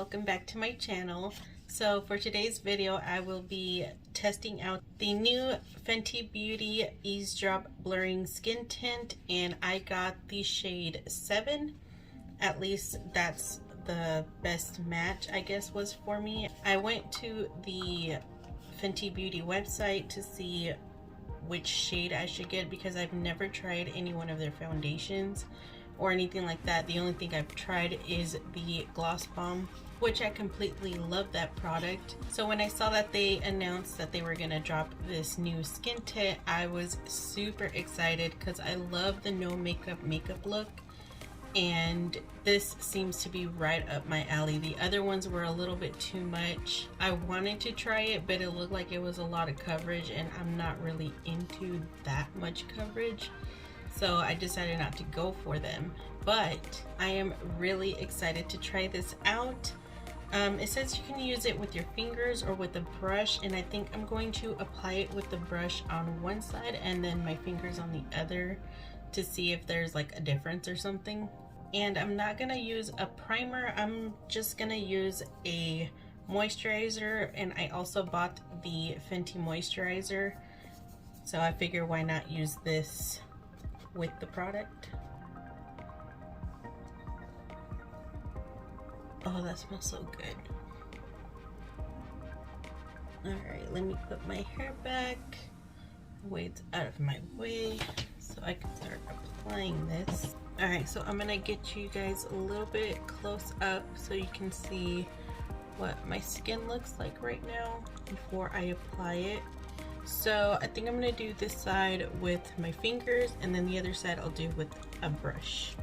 welcome back to my channel. So for today's video I will be testing out the new Fenty Beauty Eaze Drop Blurring Skin Tint, and I got the shade 7. At least that's the best match, I guess, was for me. I went to the Fenty Beauty website to see which shade I should get because I've never tried any one of their foundations or anything like that. The only thing I've tried is the Gloss Bomb, which I completely love that product. So when I saw that they announced that they were gonna drop this new skin tint, I was super excited because I love the no makeup look, and this seems to be right up my alley. The other ones were a little bit too much. I wanted to try it, but it looked like it was a lot of coverage, and I'm not really into that much coverage. So I decided not to go for them, but I am really excited to try this out. It says you can use it with your fingers or with a brush, and I think I'm going to apply it with the brush on one side and then my fingers on the other to see if there's like a difference or something. And I'm not gonna use a primer, I'm just gonna use a moisturizer, and I also bought the Fenty moisturizer, so I figure why not use this with the product. Oh, that smells so good. Alright, let me put my hair back, weights out of my way so I can start applying this. Alright, so I'm gonna get you guys a little bit close up so you can see what my skin looks like right now before I apply it. So I think I'm gonna do this side with my fingers, and then the other side I'll do with a brush.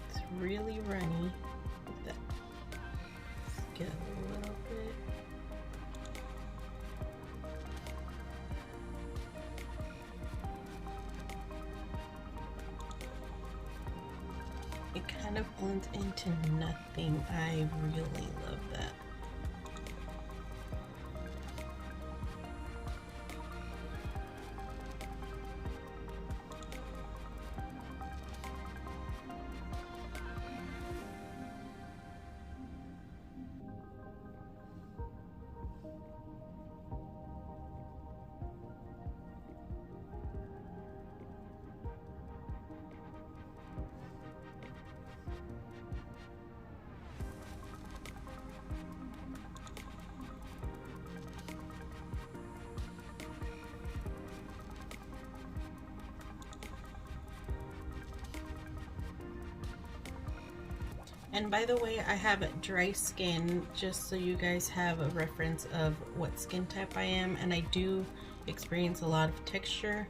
It's really runny. Let's get a little bit. It kind of blends into nothing. I really love that. And by the way, I have dry skin, just so you guys have a reference of what skin type I am, and I do experience a lot of texture.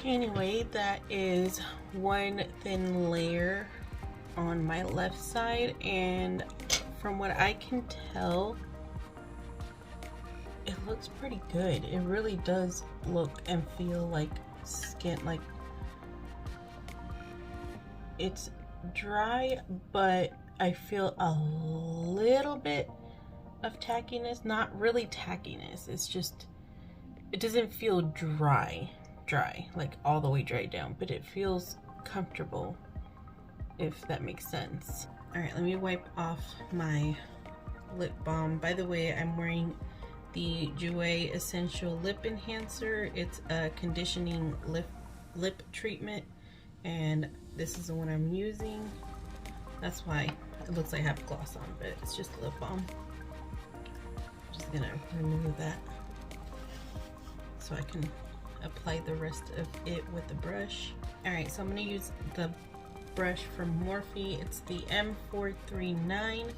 Anyway, that is one thin layer on my left side, and from what I can tell, it looks pretty good. It really does look and feel like skin, like it's dry, but I feel a little bit of tackiness. Not really tackiness, it's just, it doesn't feel dry like all the way dry down, but it feels comfortable, if that makes sense. All right, let me wipe off my lip balm. By the way, I'm wearing the Jouer Essential Lip Enhancer. It's a conditioning lip treatment, and this is the one I'm using. That's why it looks like I have gloss on, but it's just lip balm. I'm just gonna remove that so I can apply the rest of it with the brush. Alright, so I'm gonna use the brush from Morphe. It's the M439,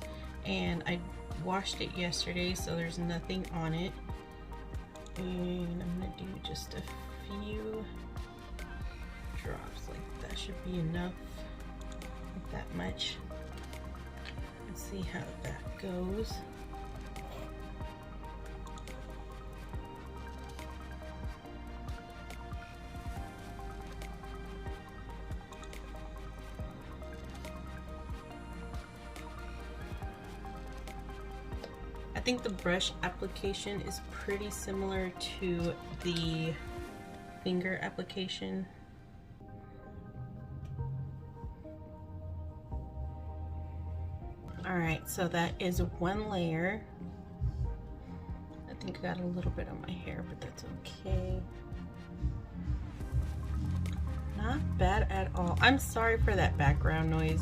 and I washed it yesterday, so there's nothing on it. And I'm gonna do just a few drops, like that should be enough. That much. Let's see how that goes. I think the brush application is pretty similar to the finger application. Alright, so that is one layer. I think I got a little bit on my hair, but that's okay. Not bad at all. I'm sorry for that background noise.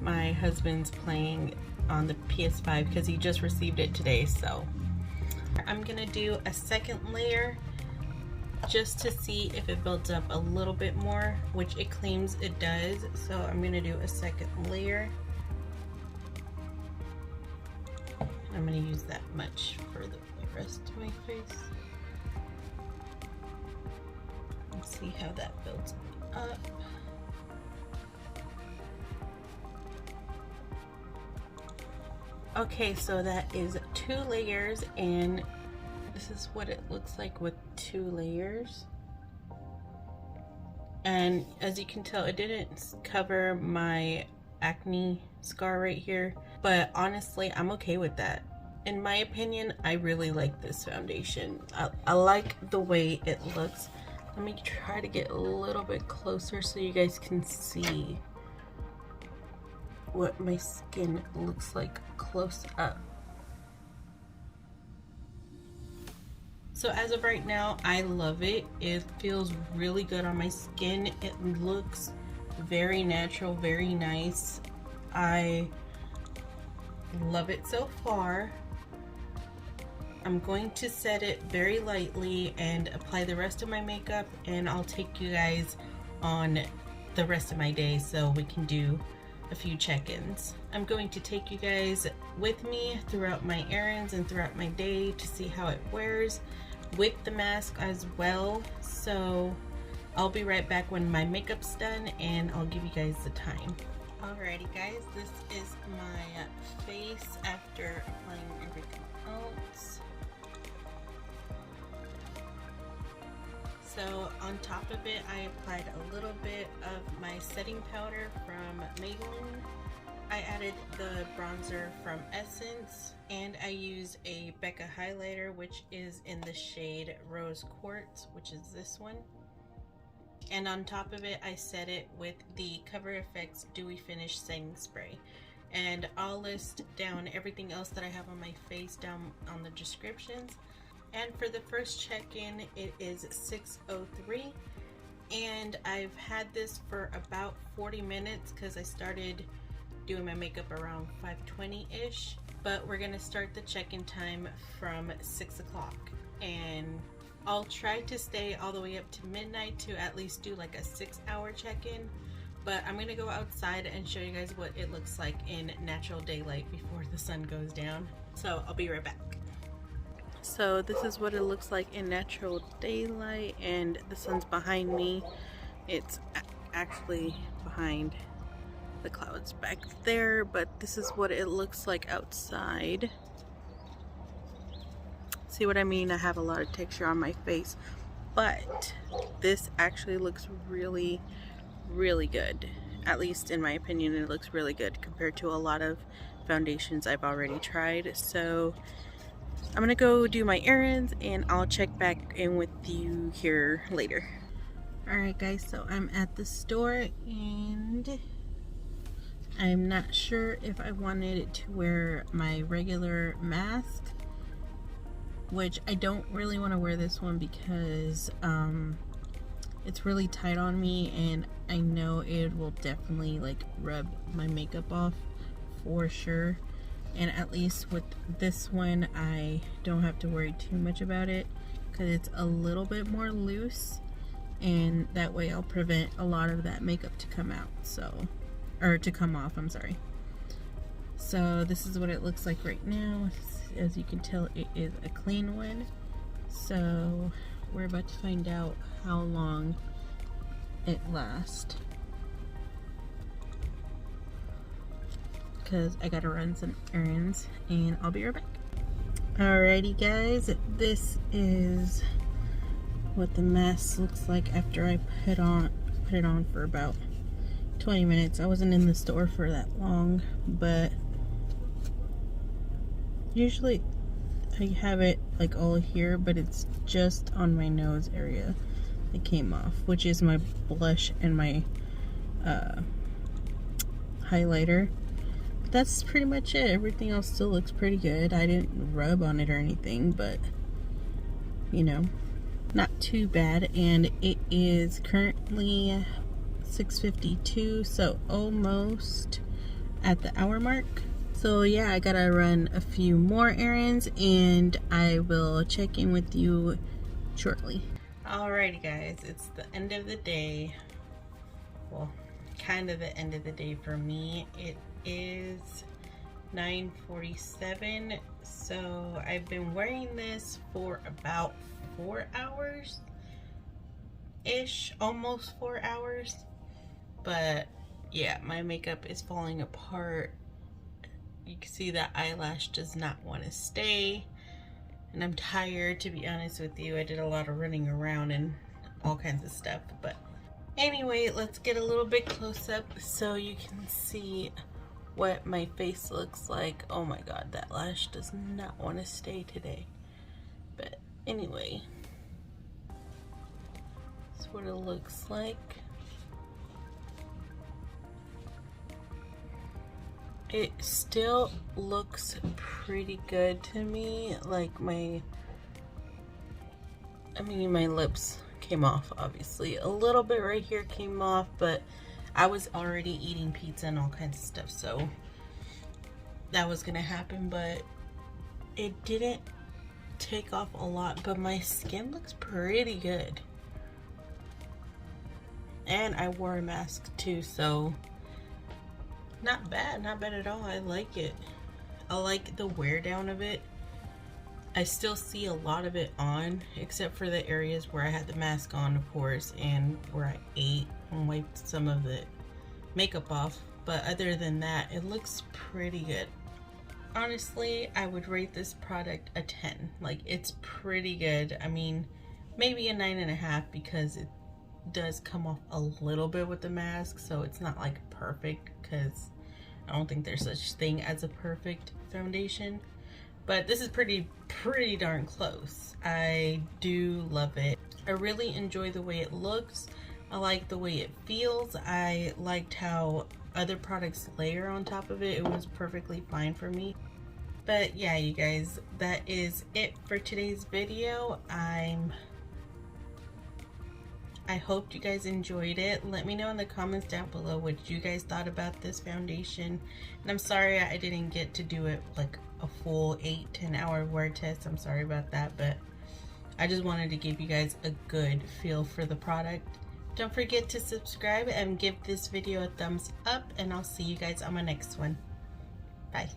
My husband's playing on the PS5 because he just received it today, so I'm gonna do a second layer just to see if it builds up a little bit more, which it claims it does. So I'm gonna do a second layer. I'm gonna use that much for the rest of my face. Let's see how that builds up. Okay, so that is 2 layers, and this is what it looks like with 2 layers. And as you can tell, it didn't cover my acne scar right here, but honestly, I'm okay with that. In my opinion, I really like this foundation. I like the way it looks. Let me try to get a little bit closer so you guys can see what my skin looks like close up. So as of right now, I love it. It feels really good on my skin. It looks very natural, very nice. I love it so far. I'm going to set it very lightly and apply the rest of my makeup, and I'll take you guys on the rest of my day so we can do a few check-ins. I'm going to take you guys with me throughout my errands and throughout my day to see how it wears with the mask as well. So I'll be right back when my makeup's done, and I'll give you guys the time. Alrighty guys, this is my face after applying everything else. So on top of it, I applied a little bit of my setting powder from Maybelline. I added the bronzer from Essence, and I used a Becca highlighter, which is in the shade Rose Quartz, which is this one. And on top of it, I set it with the Cover FX Dewy Finish Setting Spray. And I'll list down everything else that I have on my face down on the descriptions. And for the first check-in, it is 6:03, and I've had this for about 40 minutes because I started doing my makeup around 5:20-ish. But we're gonna start the check-in time from 6 o'clock, and I'll try to stay all the way up to midnight to at least do like a 6-hour check-in. But I'm gonna go outside and show you guys what it looks like in natural daylight before the sun goes down. So I'll be right back. So this is what it looks like in natural daylight, and the sun's behind me. It's actually behind the clouds back there, but this is what it looks like outside. See what I mean? I have a lot of texture on my face, but this actually looks really, really good. At least in my opinion, it looks really good compared to a lot of foundations I've already tried. So I'm gonna go do my errands, and I'll check back in with you here later. Alright guys, so I'm at the store, and I'm not sure if I wanted to wear my regular mask, which I don't really want to wear this one because it's really tight on me, and I know it will definitely like rub my makeup off for sure. And at least with this one, I don't have to worry too much about it because it's a little bit more loose, and that way I'll prevent a lot of that makeup to come out, or to come off, I'm sorry. So this is what it looks like right now. As you can tell, it is a clean one. So we're about to find out how long it lasts, because I gotta run some errands, and I'll be right back. Alrighty guys, this is what the mask looks like after I put it on for about 20 minutes. I wasn't in the store for that long, but usually I have it like all here, but it's just on my nose area that came off, which is my blush and my highlighter. that's pretty much it. Everything else still looks pretty good. I didn't rub on it or anything, but you know, not too bad. And it is currently 6:52, so almost at the hour mark. So yeah, I gotta run a few more errands and I will check in with you shortly. Alrighty guys, it's the end of the day. Well, kind of the end of the day for me. It is 9:47, so I've been wearing this for about 4 hours ish, almost 4 hours. But yeah, my makeup is falling apart. You can see that eyelash does not want to stay, and I'm tired, to be honest with you. I did a lot of running around and all kinds of stuff. But anyway, let's get a little bit close up so you can see what my face looks like. Oh my god, that lash does not want to stay today. But anyway, that's what it looks like. It still looks pretty good to me. Like my lips came off, obviously. A little bit right here came off, but I was already eating pizza and all kinds of stuff, so that was gonna happen, but it didn't take off a lot. But my skin looks pretty good. And I wore a mask too, so not bad at all. I like it. I like the wear down of it. I still see a lot of it on, except for the areas where I had the mask on, of course, and where I ate and wiped some of the makeup off. But other than that, it looks pretty good. Honestly, I would rate this product a 10. Like, it's pretty good. I mean, maybe a 9.5 because it does come off a little bit with the mask, so it's not like perfect, because I don't think there's such thing as a perfect foundation. But this is pretty darn close. I do love it. I really enjoy the way it looks. I like the way it feels. I liked how other products layer on top of it. It was perfectly fine for me. But yeah, you guys, that is it for today's video. I hope you guys enjoyed it. Let me know in the comments down below what you guys thought about this foundation. And I'm sorry I didn't get to do it like a full 8-10 hour wear test. I'm sorry about that, but I just wanted to give you guys a good feel for the product. Don't forget to subscribe and give this video a thumbs up, and I'll see you guys on my next one. Bye.